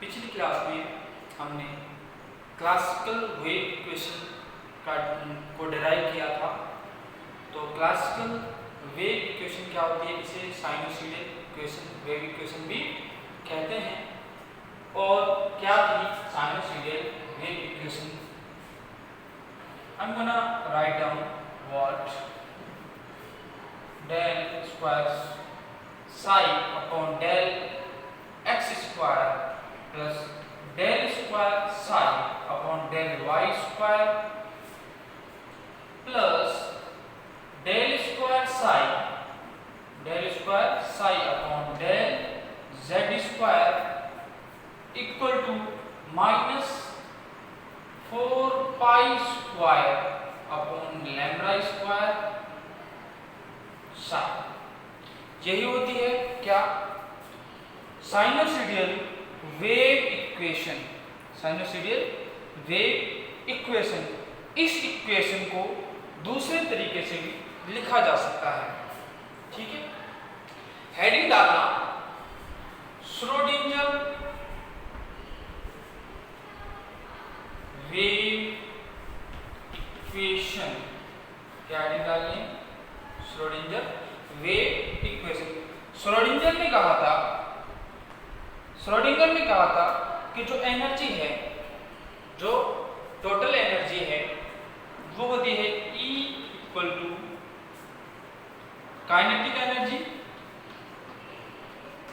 पिछली क्लास में हमने क्लासिकल वेव इक्वेशन को डिराइव किया था। तो क्लासिकल वेव इक्वेशन क्या होती है, इसे साइनोसॉइडल इक्वेशन, वेव इक्वेशन भी कहते हैं। और क्या थी sinusoidal wave equation? I'm gonna write down what del square psi upon del x square plus del square psi upon del y square plus del square psi upon del z square equal to minus 4 pi square upon lambda square psi। यही होती है क्या sinusoidal wave equation. Sinusoidal wave equation, इस equation को दूसरे तरीके से भी लिखा जा सकता है। ठीक है, हेडिंग डालना श्रोडिंगर वेव इक्वेशन। क्या हेडिंग डालनी है? Schrodinger wave equation. श्रोडिंगर ने कहा था कि जो एनर्जी है, जो टोटल एनर्जी है, वो होती है E equal to kinetic energy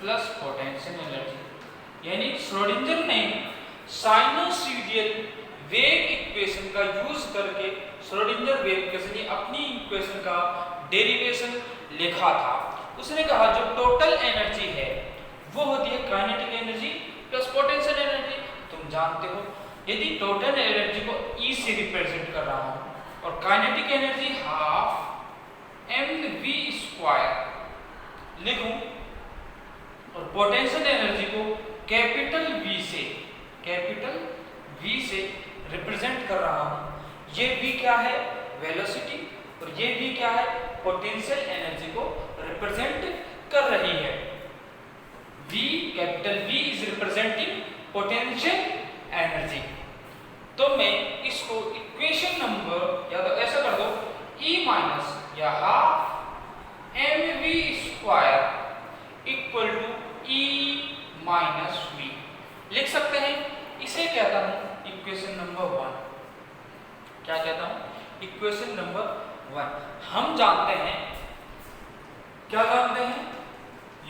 plus potential energy. यानी श्रोडिंगर ने साइनोसॉइडल वेव इक्वेशन का यूज करके श्रोडिंगर वेव इक्वेशन, अपनी इक्वेशन का डेरिवेशन लिखा था। उसने कहा जो टोटल एनर्जी है वो होती है kinetic energy plus potential energy. तुम जानते हो यदि टोटल एनर्जी को E से रिप्रेजेंट कर रहा हूं और काइनेटिक एनर्जी हाफ mv² लिखूं और पोटेंशियल एनर्जी को कैपिटल V से रिप्रेजेंट कर रहा हूं, ये V क्या है? वेलोसिटी, और ये V क्या है? पोटेंशियल एनर्जी को रिप्रेजेंट कर रही है। Capital V is representing potential energy. तो मैं इसको इक्वेशन नंबर, या तो ऐसा कर दो E माइनस या half mv² equal to E minus V लिख सकते हैं। इसे कहता हूं इक्वेशन नंबर 1। क्या कहता हूं? Equation number 1। हम जानते हैं, क्या जानते हैं?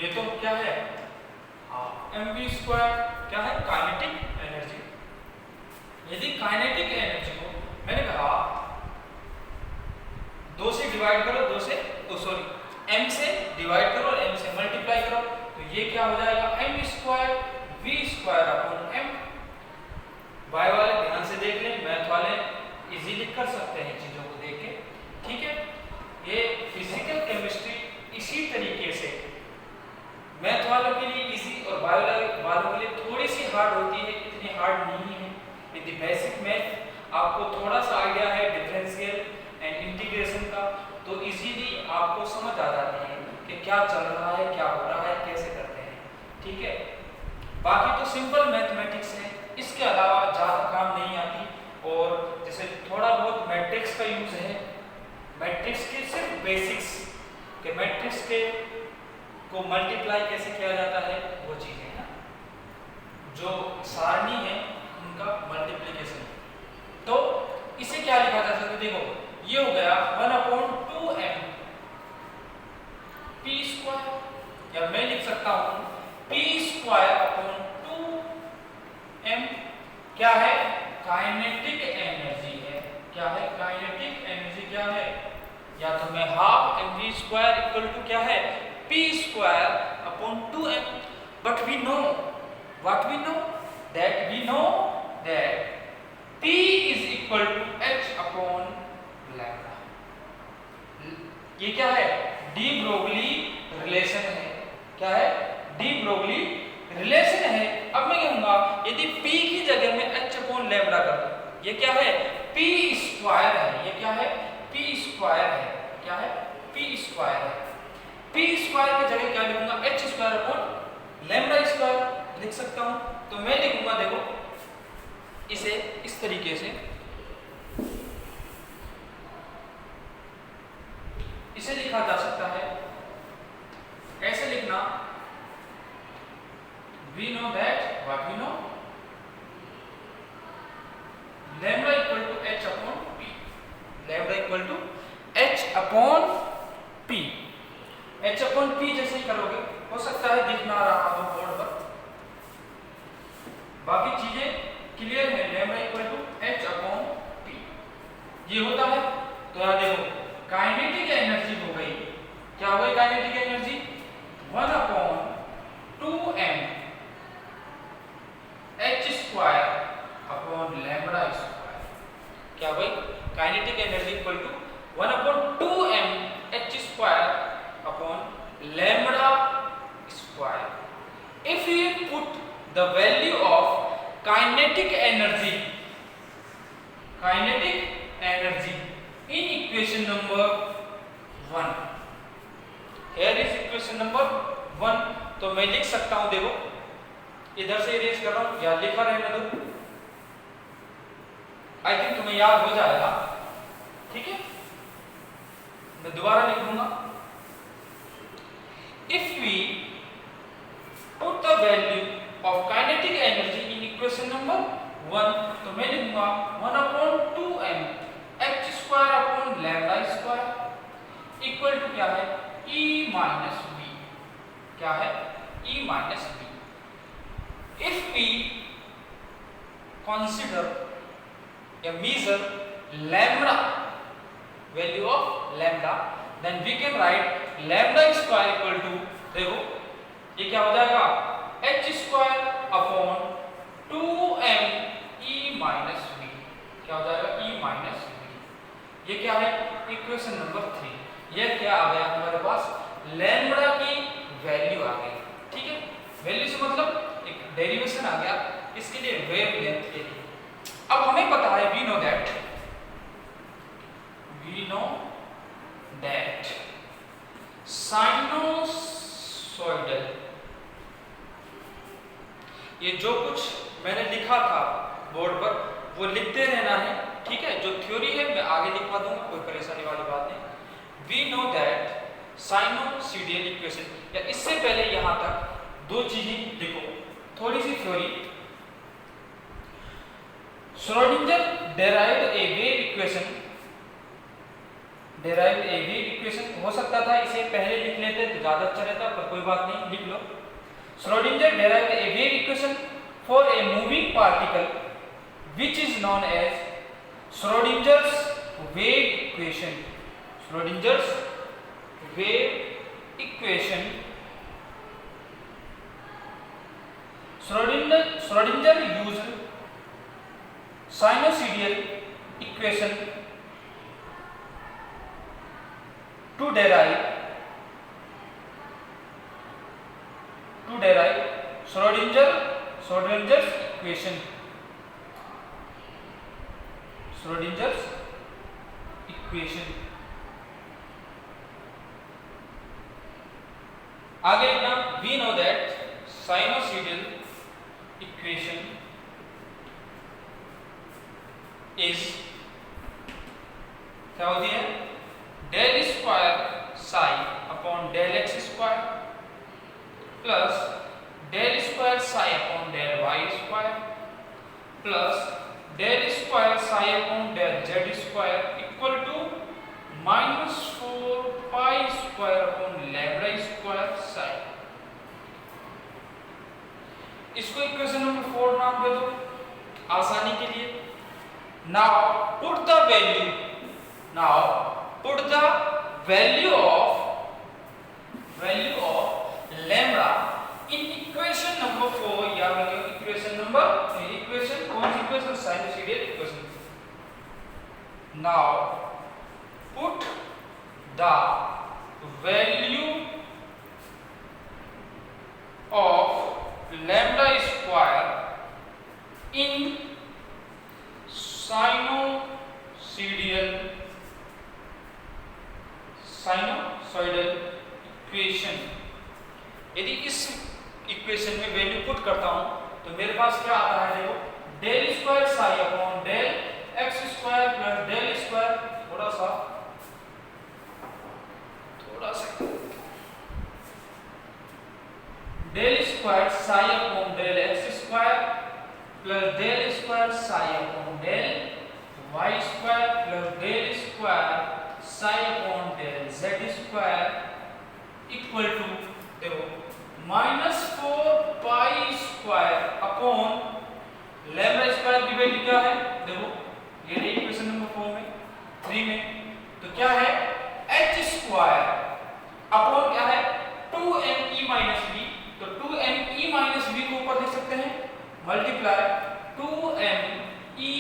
ये तो क्या है? mv² क्या है? Kinetic energy. यदि काइनेटिक एनर्जी को मैंने कहा 2 से डिवाइड करो, m से डिवाइड करो और m से मल्टीप्लाई करो, तो ये क्या हो जाएगा? mv² v² upon m। y वाले ध्यान से देख लें, मैथ वाले इजीली कर सकते हैं चीजों को देख के। ठीक है, ये फिजिकल केमिस्ट्री इसी तरीके से मैथ वालों के लिए इजी और बायो वालों के लिए थोड़ी सी हार्ड होती है, इतनी हार्ड नहीं है। विद बेसिक मैथ आपको थोड़ा सा आइडिया है डिफरेंशियल एंड इंटीग्रेशन का, तो इजीली आपको समझ आ जाती है कि क्या चल रहा है, क्या हो रहा है, कैसे करते हैं। ठीक है, बाकी तो सिंपल मैथमेटिक्स है, इसके अलावा ज़्यादा काम नहीं आती। और जैसे थोड़ा बहुत मैट्रिक्स का यूज है, मैट्रिक्स के सिर्फ बेसिक्स के, मैट्रिक्स के को मल्टीप्लाई कैसे किया जाता है वो चीज़ है ना, जो सारणी है उनका मल्टीप्लिकेशन। तो इसे क्या लिखा जा सकता है? देखो ये हो गया 1/2m p², या मैं लिख सकता हूं p² अपॉन 2m। क्या है? काइनेटिक एनर्जी है। क्या है? काइनेटिक एनर्जी क्या है? या तो मैं हाफ mv² इक्वल टू क्या है? p² upon 2m। But we know what we know, that p is equal to h upon lambda. ये क्या है? डी ब्रोगली रिलेशन है। क्या है? डी ब्रोगली रिलेशन है। अब मैं कहूंगा यदि p की जगह में h अपॉन लैम्डा कर दूं, ये क्या है? p² है। ये क्या है? p² है। क्या है? p² है। p² की जगह क्या लिखूंगा? h² अपॉन लैम्डा स्क्वायर लिख सकता हूं, तो मैं लिखूंगा, देखो इसे इस तरीके से, इसे लिखा जा सकता है, कैसे लिखना, we know that, what we know, lambda equal to h upon p, lambda equal to h upon p, h upon p जैसे ही करोगे, हो सकता है दिख ना रहा हो बोर्ड पर, बाकी चीजें क्लियर है, lambda equal to h upon p ये होता है। तो यहाँ देखो काइनेटिक एनर्जी हो गई, क्या हो गई kinetic energy, 1 upon 2m h square upon lambda square, क्या भाई kinetic energy equal to 1 upon 2m h square upon lambda square. If you put the value of kinetic energy in equation number 1, here is equation number 1, तो मैं लिख सकता हूं, देखो इधर से इरेज कर रहा हूं या लिखा रहने दो, आई थिंक तुम्हें याद हो जाएगा, ठीक है, मैं दोबारा लिख दूंगा। If we put the value of kinetic energy in equation number 1, तो मैं लिखूंगा 1 upon 2m h square upon lambda square equal to क्या है, e माइनस v, क्या है, e minus v। If we consider a measure lambda, value of lambda, then we can write lambda square equal to, देखो ये क्या हो जाएगा, h square upon 2m e minus v, क्या हो जाएगा, e माइनस v। ये क्या है, इक्वेशन नंबर 3। ये क्या आ गया हमारे पास, लैम्बडा की वैल्यू आ गई, ठीक है, वैल्यू से मतलब एक डेरिवेशन आ गया, इसके लिए वेवलेंथ के लिए। अब हमें पता है, वी नो दैट साइनोसॉइडल, ये जो कुछ मैंने लिखा था बोर्ड पर वो लिखते रहना है, ठीक है, जो थ्योरी है मैं आगे लिखवा दूंगा, कोई परेशानी वाली बात नहीं। We know that sinusoidal equation, या इससे पहले यहां तक दो चीजें लिखो, थोड़ी सी theory. Schrodinger derived a wave equation, हो सकता था इसे पहले लिख लेते तो ज्यादा अच्छा रहता, पर कोई बात नहीं, लिख लो। Schrodinger derived a wave equation for a moving particle which is known as Schrodinger's wave equation. Schrodinger's wave equation, Schrodinger used sinusoidal equation to derive Schrodinger's equation, आगे लिखना, we know that sinusoidal equation is, क्या होती है, del square psi upon del x square plus del square psi upon del y square plus del square psi upon del z square equal to -4 pi square upon lambda square psi. इसको equation number 4 नाम दे दो आसानी के लिए। Now put the value of lambda in equation number 4, या equation कौन सी equation, sinusoidal equation. Now put the value of lambda square in sinusoidal equation। यदि इस इक्वेशन में वैल्यू पुट करता हूं तो मेरे पास क्या आता है, देखो del square psi upon del x square plus del square, थोड़ा सा del square psi upon del x square plus del square psi upon del y square plus del square psi upon del z square equal to, देखो minus 4 pi square upon lambda square की value क्या है, देखो ये रही equation number 4 में 3 में, तो क्या है h स्क्वायर अपॉन क्या है 2me माइनस v, तो 2me माइनस v को ऊपर लिख सकते हैं multiply 2me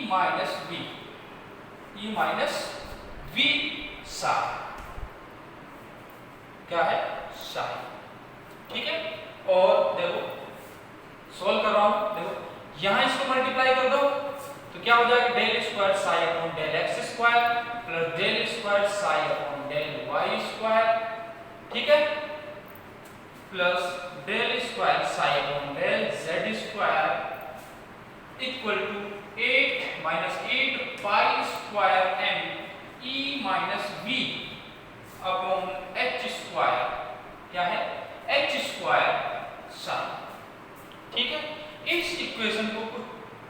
minus v, e minus v Sai, क्या है साई, ठीक है। और देखो सोल्व कर रहा हूं, देखो यहां इसको मल्टीप्लाई कर दो तो क्या हो जाएगा del square psi upon del x square plus del square psi upon del y square, ठीक है, plus del square psi upon del z square equal to 8 minus 8 pi square M E minus V upon H square, क्या है H square Sai, ठीक है। इस equation को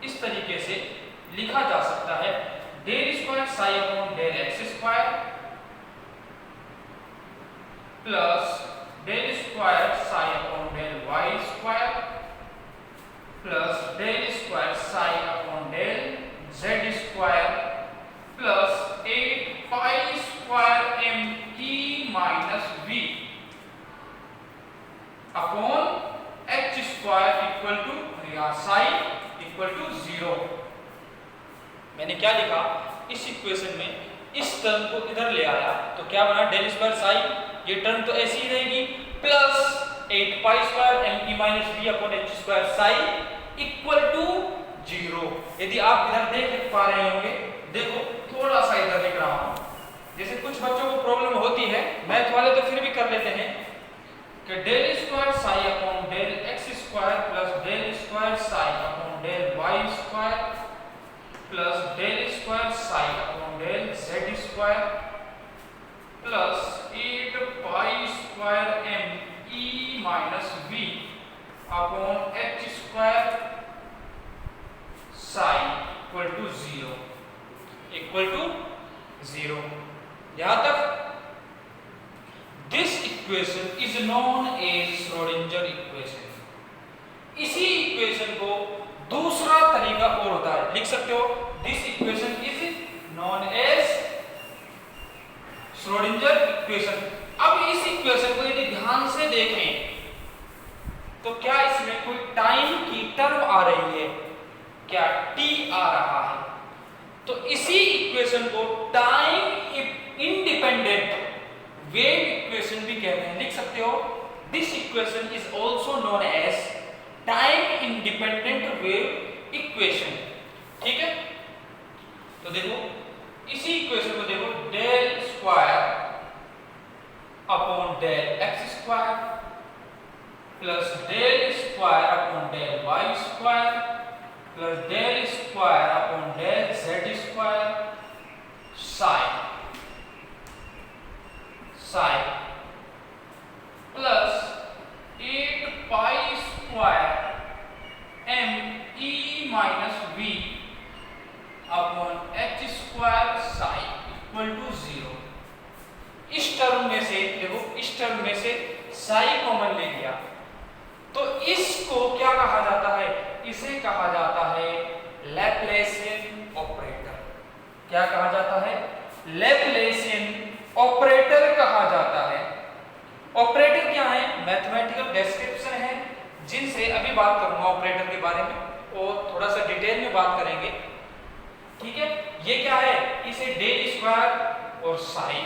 इस तरीके से लिखा जा सकता है del square psi upon del x square plus del square psi upon del y square plus del square psi upon del z square plus 8 pi square M E minus V upon H square equal to psi equal to 0। मैंने क्या लिखा इस equation में इस term को इधर ले आया तो क्या बना डेल स्क्वायर साई, ये टर्म तो ऐसी ही रहेगी, plus 8 pi square M E minus V upon H square psi equal to 0। यदि आप इधर देख पा रहे होंगे, देखो थोड़ा सा इधर लिख रहा हूं, जैसे कुछ बच्चों को प्रॉब्लम होती है, मैथ वाले तो फिर भी कर लेते हैं कि del square psi upon del x square plus del square psi upon del y square plus del square psi upon del z square plus 8 pi square M E minus V upon H square psi equal to 0, equal to 0। यहां तक this equation is known as Schrodinger equation. इसी equation को दूसरा तरीका और होता है, लिख सकते हो this equation is known as Schrodinger equation. अब इस इक्वेशन को यदि ध्यान से देखें तो क्या इसमें कोई टाइम की टर्म आ रही है, क्या t आ रहा है, तो इसी इक्वेशन को टाइम इंडिपेंडेंट वेव इक्वेशन भी कहते हैं, लिख सकते हो this equation is also known as time independent wave equation, ठीक है। तो देखो इसी इक्वेशन को देखो del square upon del x square plus del square upon del y square plus del square upon del z square sine sine plus 8 pi square M E minus V upon H square psi equal to 0। इस term में से देखो, इस term में से Sai common ले लिया तो इसको क्या कहा जाता है, इसे कहा जाता है लैप्लेसियन ऑपरेटर। क्या कहा जाता है, लैप्लेसियन ऑपरेटर कहा जाता है। ऑपरेटर क्या है, मैथमेटिकल डिस्क्रिप्शन है जिनसे अभी बात करूंगा ऑपरेटर के बारे में और थोड़ा सा डिटेल में बात करेंगे, ठीक है। ये क्या है, इसे डेल स्क्वायर और psi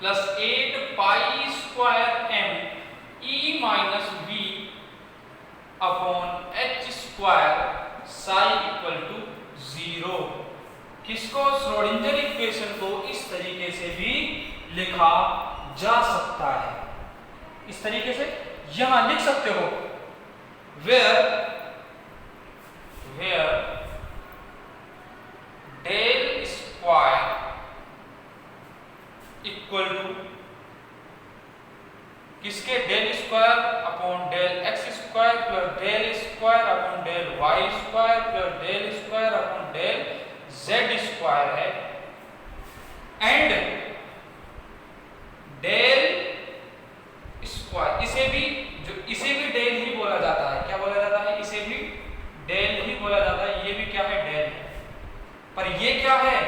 plus 8 pi square M E minus V upon H square psi equal to 0। किसको, श्रोडिंगर इक्वेशन को इस तरीके से भी लिखा जा सकता है, इस तरीके से यहां लिख सकते हो where del square equal to किसके, del square upon del x square plus del square upon del y square plus del square upon del z square है, एंड डेल स्क्वायर, इसे भी डेल ही बोला जाता है। क्या बोला जाता है? इसे भी डेल ही बोला जाता है। ये भी क्या है? डेल है। पर ये क्या है?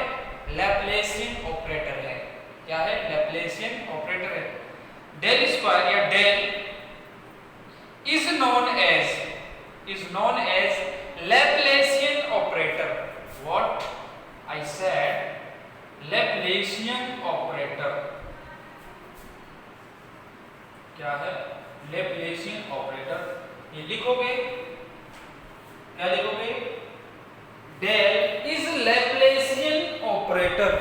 लैप्लेसियन ऑपरेटर है। क्या है? लैप्लेसियन ऑपरेटर है। डेल स्क्वायर या del is known as Laplacian operator. What I said, Laplacian operator. क्या है? Laplacian operator. ये लिखोगे, क्या लिखोगे? Del is Laplacian operator.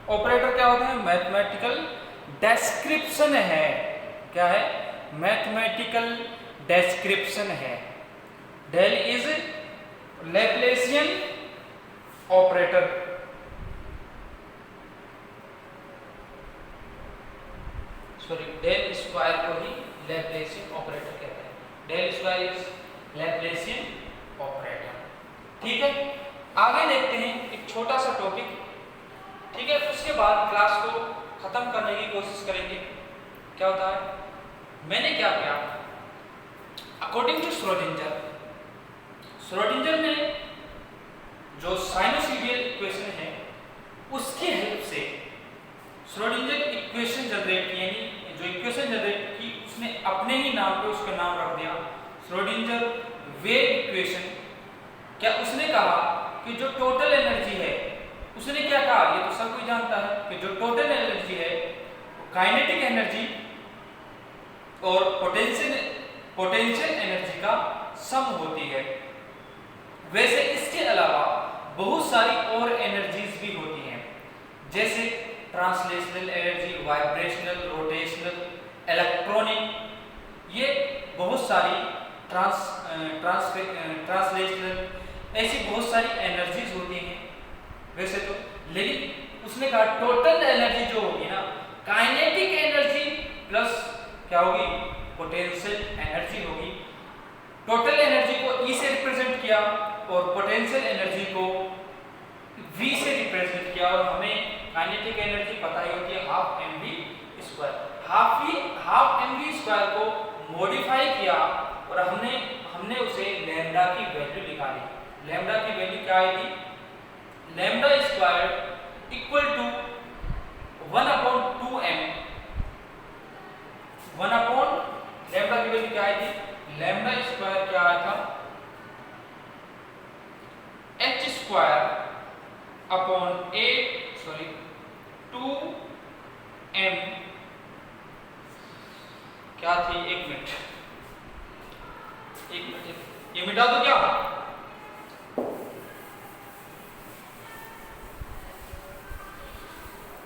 Operator क्या होता है? मैथमेटिकल डेस्क्रिप्शन है। क्या है? मैथमेटिकल डेस्क्रिप्शन है। Del is Laplacian operator. Sorry, del square को ही लैप्लेसियन ऑपरेटर कहते हैं। Del square is Laplacian operator. ठीक है, आगे देखते हैं एक छोटा सा टॉपिक। ठीक है, उसके बाद क्लास को खत्म करने की कोशिश करेंगे। क्या होता है? मैंने क्या किया, अकॉर्डिंग टू श्रोडिंगर ने जो साइनोसॉइडल इक्वेशन है उसकी हेल्प से श्रोडिंगर इक्वेशन जनरेट की, यानी जो इक्वेशन जनरेट की उसने अपने ही नाम पे उसका नाम रख दिया श्रोडिंगर वेव इक्वेशन। क्या उसने कहा कि जो टोटल एनर्जी है, उसने क्या कहा, ये तो सब कोई जानता है कि जो टोटल एनर्जी है काइनेटिक एनर्जी और पोटेंशियल एनर्जी का सम होती है। वैसे इसके अलावा बहुत सारी और एनर्जीज भी होती हैं, जैसे translational energy, vibrational, rotational, electronic, ये बहुत सारी ट्रांसलेशनल, ऐसी बहुत सारी एनर्जीज होती हैं वैसे तो। लेकिन उसने कहा टोटल एनर्जी जो होगी ना, काइनेटिक एनर्जी प्लस क्या होगी, पोटेंशियल एनर्जी होगी। टोटल एनर्जी को E से रिप्रेजेंट किया और पोटेंशियल एनर्जी को V से रिप्रेजेंट किया, और हमें काइनेटिक एनर्जी पता ही होती है half mv square. Half mv square को मॉडिफाई किया और हमने उसे लैम्डा की वैल्यू निकाली। लैम्डा की वैल्यू क्या आई थी? Lambda square equal to 1/2m। 1/, lambda की वैल्यू क्या आई थी? लैम्डा स्क्वायर क्या आया था? h स्क्वायर अपॉन 2m क्या थी? एक मिनट, ये मिटा दो क्या?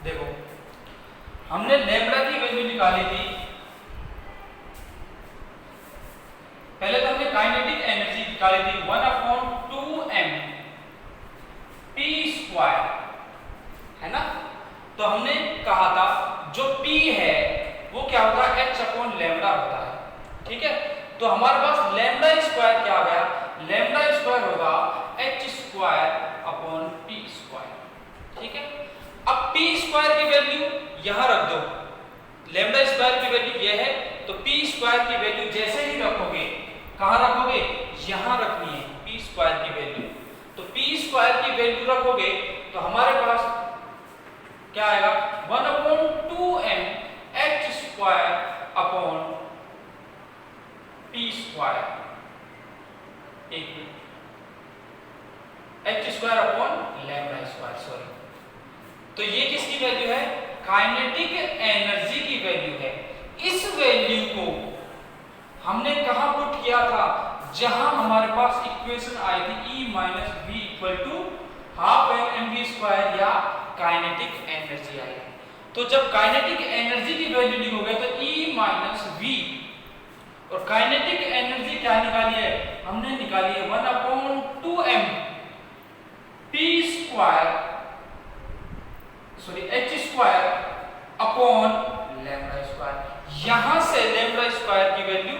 देखो, हमने लैम्डा की वैल्यू निकाली थी। पहले तो हमने काइनेटिक एनर्जी निकाली थी 1/2m p स्क्वायर, है ना। तो हमने कहा था जो p है वो क्या होगा? h/लैम्डा होता है। ठीक है, तो हमारे पास लैम्डा स्क्वायर क्या आ गया? लैम्डा स्क्वायर होगा h²/p²। ठीक है, अब p स्क्वायर की वैल्यू यहां रख दो। लैम्डा स्क्वायर की वैल्यू ये है, तो p स्क्वायर की वैल्यू जैसे ही रखोगे, कहां रखोगे? यहां रखनी है p स्क्वायर की वैल्यू। तो p स्क्वायर की वैल्यू रखोगे तो हमारे पास क्या आएगा? 1/2m h²/p²। एक h²/λ², सॉरी। तो ये किसकी वैल्यू है? काइनेटिक एनर्जी की वैल्यू है। इस वैल्यू को हमने कहां पुट किया था? जहां हमारे पास इक्वेशन आई थी E - V = ½ mv² या काइनेटिक एनर्जी आई है। तो जब काइनेटिक एनर्जी की वैल्यू लिखोगे तो E - V और काइनेटिक एनर्जी क्या निकाली है, हमने निकाली है 1/2m p square sorry h square upon lambda square. यहां से लैम्डा स्क्वायर की वैल्यू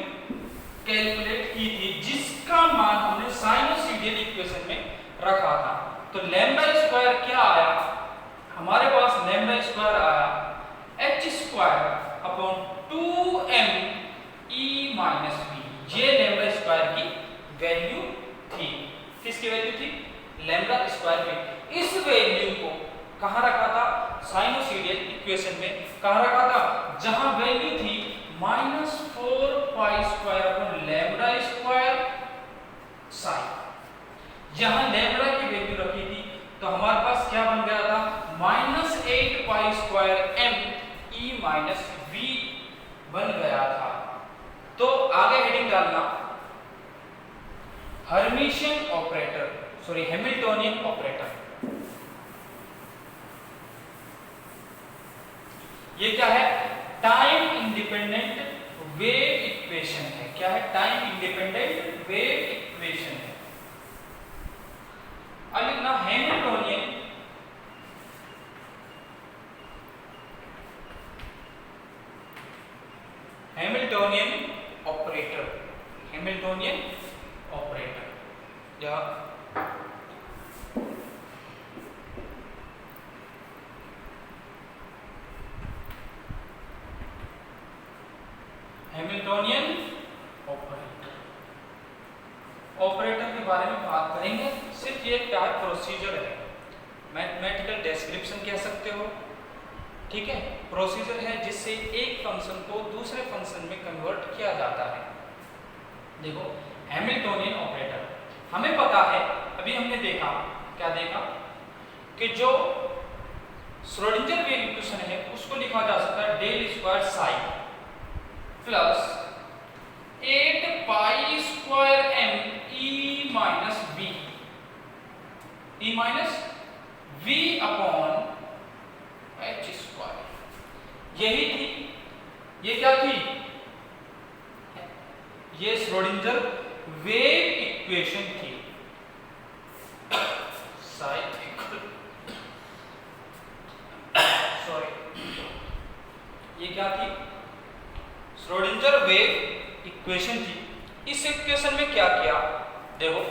कैलकुलेट की थी, जिसका मान हमने साइनोसॉइडल इक्वेशन में रखा था। तो लैम्डा स्क्वायर क्या आया हमारे पास, लैम्डा स्क्वायर आया h square upon 2m e minus v। ये लैम्डा स्क्वायर की वैल्यू थी। किसकी वैल्यू थी, लैम्डा स्क्वायर की। इस वैल्यू को कहां रखा था, साइनोसॉइडल इक्वेशन में कहां रखा था, जहां वैल्यू थी -4 square upon lambda square sine. जहां लैम्डा की वैल्यू रखी थी तो हमारे पास क्या बन गया था, -8 square m e minus v बन गया था। तो आगे हेडिंग डालना Hermitian operator sorry Hamiltonian operator. ये क्या है, टाइम इंडिपेंडेंट वेव इक्वेशन है। क्या है, टाइम इंडिपेंडेंट वेव इक्वेशन है। अब लिखना हैमिल्टोनियन ऑपरेटर, हैमिल्टोनियन ऑपरेटर। या हैमिल्टोनियन ऑपरेटर के बारे में बात करेंगे। सिर्फ ये क्या है, प्रोसीजर है, मैथमेटिकल डिस्क्रिप्शन कह सकते हो, ठीक है। प्रोसीजर है जिससे एक फंक्शन को दूसरे फंक्शन में कन्वर्ट किया जाता है। देखो हैमिल्टोनियन ऑपरेटर हमें पता है, अभी हमने देखा, क्या देखा कि जो श्रोडिंगर वेव इक्वेशन है उसको लिखा जा सकता है del square psi plus 8 square m e minus v upon h square. यही थी, ये क्या थी, ये श्रोडिंगर वेव इक्वेशन थी। ये क्या थी, श्रोडिंगर वेव इक्वेशन थी। इस इक्वेशन में क्या किया, देखो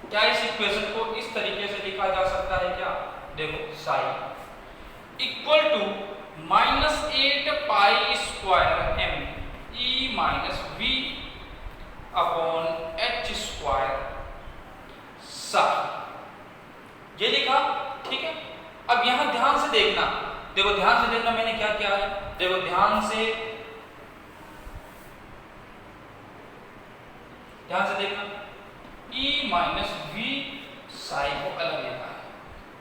क्या इस इक्वेशन को इस तरीके से लिखा जा सकता है, क्या देखो psi equal to -8 square m e minus v upon h square psi, ये लिखा, ठीक है। अब यहां ध्यान से देखना, देखो ध्यान से देखना मैंने क्या किया है, देखो ध्यान से देखना, e माइनस v साई को अलग लेना है।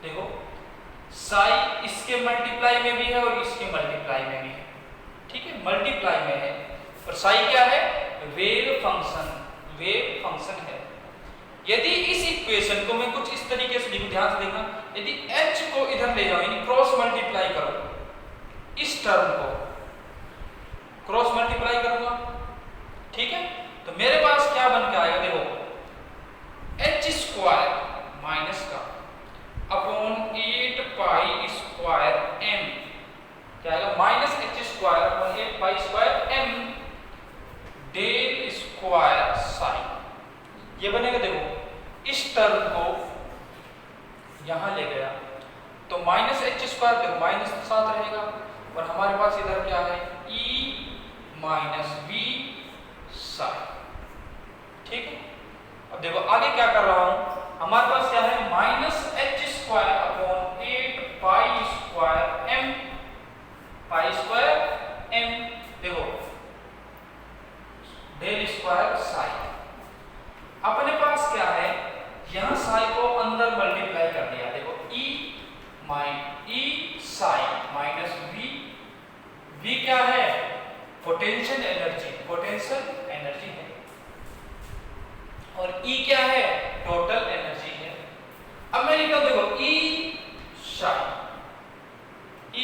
देखो साई इसके मल्टीप्लाई में भी है और इसके मल्टीप्लाई में भी है, ठीक है, मल्टीप्लाई में है। और साई क्या है, वेव फंक्शन है। यदि इस इक्वेशन को मैं कुछ इस तरीके से लिखूं, ध्यान से देखना, यदि h को इधर ले जाओ यानी क्रॉस मल्टीप्लाई करो, इस टर्म को क्रॉस मल्टीप्लाई करूंगा, ठीक है, तो मेरे पास क्या बन के आएगा, देखो h स्क्वायर माइनस का अपॉन 8 स्क्वायर m क्या आएगा, minus h square upon 8 square m del square sine, ये बनेगा। देखो इस टर्म को यहां ले गया तो माइनस h स्क्वायर, देखो माइनस के साथ रहेगा और हमारे पास इधर क्या है, e माइनस v साइन, ठीक है। अब देखो आगे क्या कर रहा हूं, हमारे पास क्या है, minus h square upon 8 square m देखो डेल स्क्वायर साई। अपने पास क्या है, यहां साई को अंदर मल्टीप्लाई कर दिया, देखो e साई माइनस v क्या है, पोटेंशियल एनर्जी है, और E क्या है, टोटल एनर्जी है। अब मैं लिखता हूं, देखो E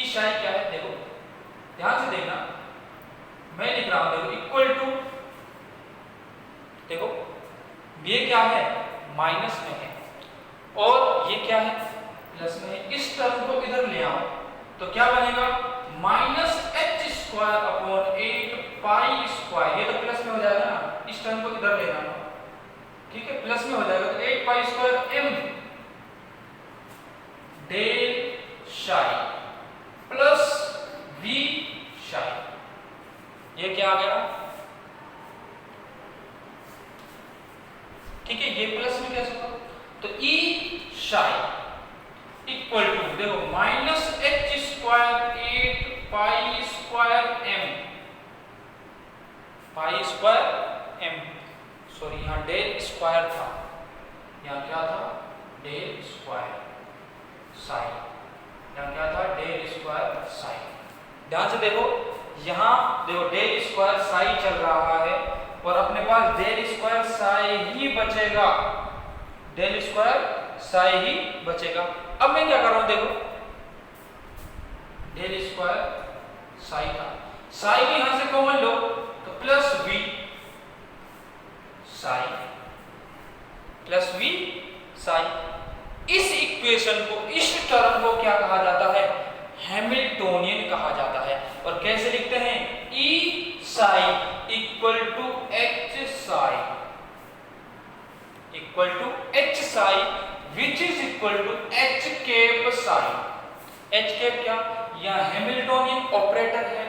शाई क्या है, देखो ध्यान से देखना, मैं लिख रहा हूं, देखो इक्वल टू ये क्या है, माइनस में है, और ये क्या है, प्लस में है। इस टर्म को इधर ले आओ तो क्या बनेगा, minus H square upon 8 pi square, ये तो प्लस में हो जाएगा ना, इस टर्म को इधर ले आना, ठीक है, प्लस में हो जाएगा, तो 8 पाई स्क्वायर एम डेल शाई प्लस वी शाई, ये क्या आ गया, ठीक है, ये प्लस में कैसे होगा, तो ई शाई इक्वल टू, देखो minus H square 8 pi square M, pi square M, sorry यहाँ डेल स्क्वायर था, यहाँ क्या था, डेल स्क्वायर साइन, यहाँ क्या था, डेल स्क्वायर साइन। ध्यान से देखो, यहाँ देखो डेल स्क्वायर साई चल रहा है और अपने पास डेल स्क्वायर साई ही बचेगा, डेल स्क्वायर साई ही बचेगा। अब मैं क्या कर रहा हूं, देखो डेल स्क्वायर साई का साई भी यहां से कॉमन लो तो plus V psi, plus V psi. इस इक्वेशन को, इस टर्म को क्या कहा जाता है, हैमिल्टोनियन कहा जाता है। और कैसे लिखते हैं, E psi equal to H psi, equal to H psi which is equal to H cap psi. H cap क्या, यह हैमिल्टोनियन ऑपरेटर है,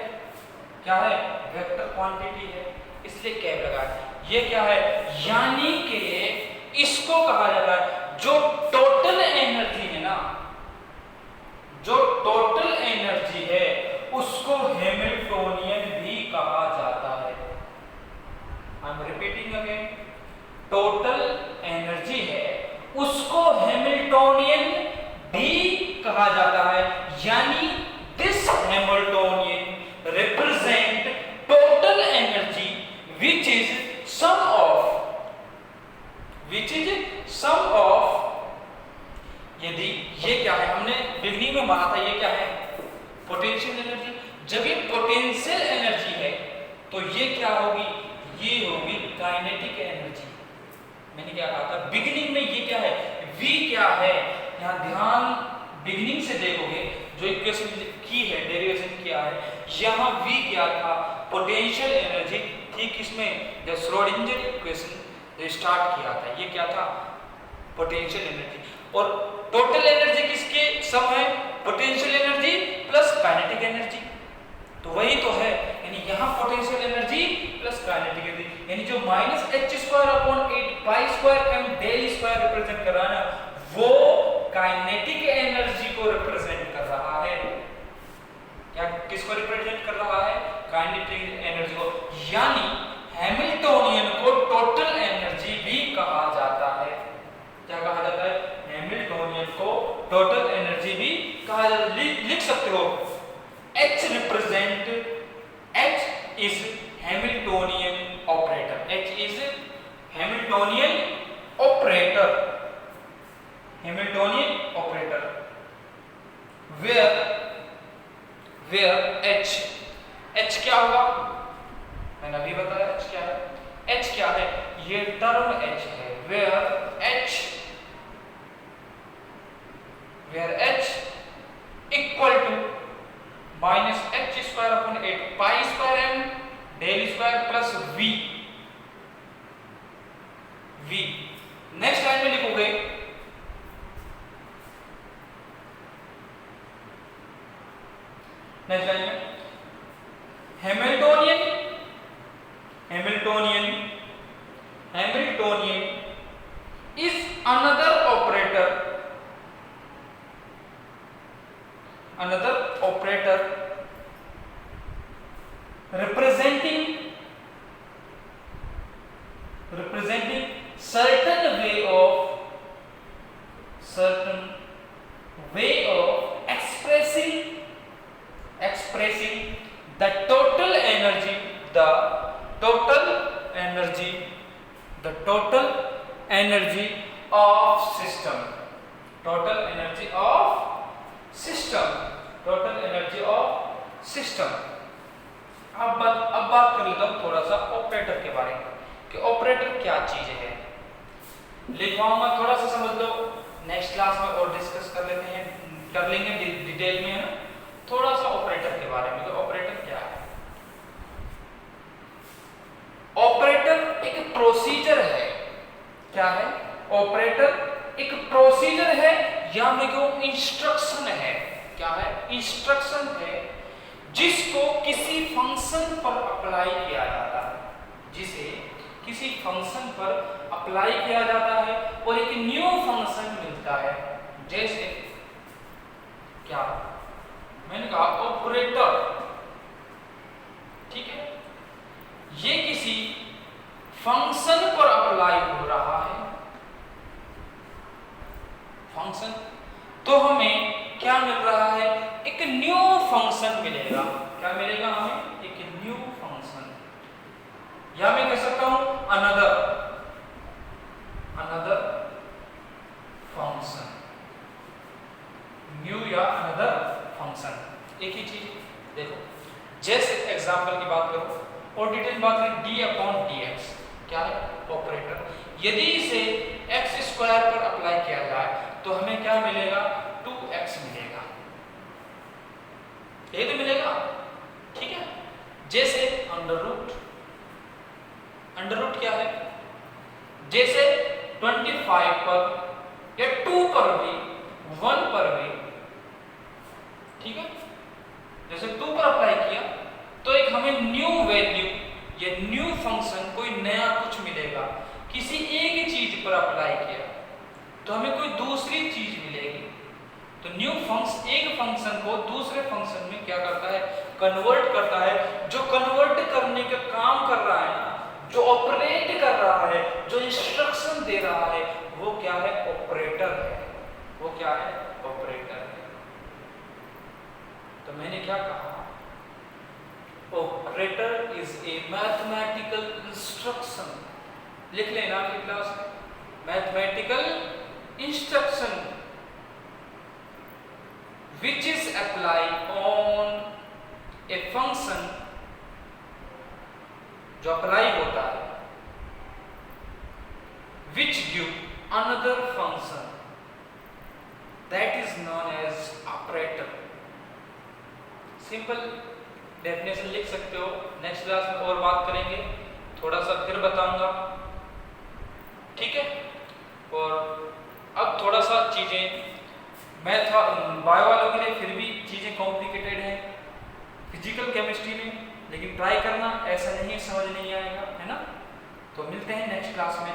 क्या है, वेक्टर क्वांटिटी है, इसलिए कैप लगा है। ये क्या है, यानी कि इसको कहा जाता है, जो टोटल एनर्जी है ना, जो टोटल एनर्जी है उसको हैमिल्टोनियन भी कहा जाता है। I am repeating again, total energy है उसको हैमिल्टोनियन भी कहा जाता है, यानी this Hamiltonian represent total energy which is sum of, which is sum of, यदि ये क्या है, हमने बिगनिंग में माना था, ये क्या है, पोटेंशियल एनर्जी। जब ये पोटेंशियल एनर्जी है तो ये क्या होगी, ये होगी काइनेटिक एनर्जी। मैंने क्या कहा था, बिगनिंग में ये क्या है, V क्या है, यहाँ ध्यान बिगनिंग से देखोगे, जो इक्वेशन की है, डेरिवेशन किया है, यहाँ V क्या था, पोटेंशियल एनर्जी थी, किसमें, जब श्रोडिंगर इक्वेशन स्टार्ट किया था, ये क्या था, पोटेंशियल एनर्जी। और टोटल एनर्जी किसके सम है, potential energy plus kinetic energy, तो वही तो है, यानी यहाँ potential energy plus kinetic energy, यानी जो minus H square upon 8 pi square M del square represent कर रहा है ना, वो काइनेटिक एनर्जी को रिप्रेजेंट कर रहा है। क्या किसको रिप्रेजेंट कर रहा है, काइनेटिक एनर्जी को, यानी हैमिल्टोनियन को टोटल एनर्जी भी कहा जाता है। क्या कहा जाता है, हैमिल्टोनियन को टोटल एनर्जी भी कहा जाता है। लिख सकते हो, H represent, H is Hamiltonian operator, H is Hamiltonian operator, Hamiltonian operator, where H क्या होगा, मैंने अभी बताया H क्या है, H क्या है, ये टर्म H है, where H equal to minus H square upon 8 pi square M del square plus V, V next line में लिखोगे, नेक्स्ट लाइन में Hamiltonian, Hamiltonian is another operator, another operator representing certain way of expressing the total energy of system, total energy of system. अब बात कर लेता हूं थोड़ा सा ऑपरेटर के बारे में, कि ऑपरेटर क्या चीज है। लिखवाऊंगा, थोड़ा सा समझ लो, नेक्स्ट क्लास में और डिस्कस कर लेते हैं, कर लेंगे डिटेल में, है ना, थोड़ा सा ऑपरेटर के बारे में। तो ऑपरेटर क्या है? ऑपरेटर एक प्रोसीजर है। क्या है? ऑपरेटर एक प्रोसीजर है या मैं कहूं इंस्ट्रक्शन है। क्या है? इंस्ट्रक्शन है जिसको किसी फंक्शन पर अप्लाई किया जाता है, जिसे किसी फंक्शन पर अप्लाई किया जाता है और एक न्यू फंक्शन मिलता है। जैसे क्या मैंने कहा ऑपरेटर, ठीक है, ये किसी फंक्शन पर अप्लाई हो रहा है, फंक्शन, तो हमें क्या मिल रहा है? एक न्यू फंक्शन मिलेगा। क्या मिलेगा हमें? एक न्यू फंक्शन, या मैं कह सकता हूं अनदर फंक्शन, न्यू या अनदर फंक्शन, एक ही चीज। देखो जैसे एग्जांपल की बात करो और डिटेल बात करें, d/dx क्या है? ऑपरेटर। यदि इसे x² पर अप्लाई किया जाए तो हमें क्या मिलेगा? 2x मिलेगा, ये तो मिलेगा, ठीक है। जैसे अंडर रूट क्या है? जैसे 25 पर या 2 पर भी, 1 पर भी, ठीक है, जैसे 2 पर अप्लाई किया तो एक हमें न्यू वैल्यू या न्यू फंक्शन, कोई नया कुछ मिलेगा। किसी एक चीज पर अप्लाई किया तो हमें कोई दूसरी चीज मिलेगी। तो न्यू फंक्शन एक फंक्शन को दूसरे फंक्शन में क्या करता है? कन्वर्ट करता है। जो कन्वर्ट करने का काम कर रहा है ना, जो ऑपरेट कर रहा है, जो इंस्ट्रक्शन दे रहा है, वो क्या है? ऑपरेटर है। वो क्या है? ऑपरेटर है। तो मैंने क्या कहा? Operator is a mathematical instruction. लिख लेना आपकी क्लास में, mathematical instruction which is applied on a function, जो अप्लाई होता है, which give another function, that is known as operator। Simple definition लिख सकते हो, नेक्स्ट क्लास में और बात करेंगे, थोड़ा सा फिर बताऊंगा, ठीक है। और अब थोड़ा सा चीजें मैथ बायो वालों के लिए फिर भी चीजें कॉम्प्लिकेटेड हैं, फिजिकल केमिस्ट्री में, लेकिन ट्राई करना, ऐसा नहीं है समझ नहीं आएगा, है ना। तो मिलते हैं नेक्स्ट क्लास में।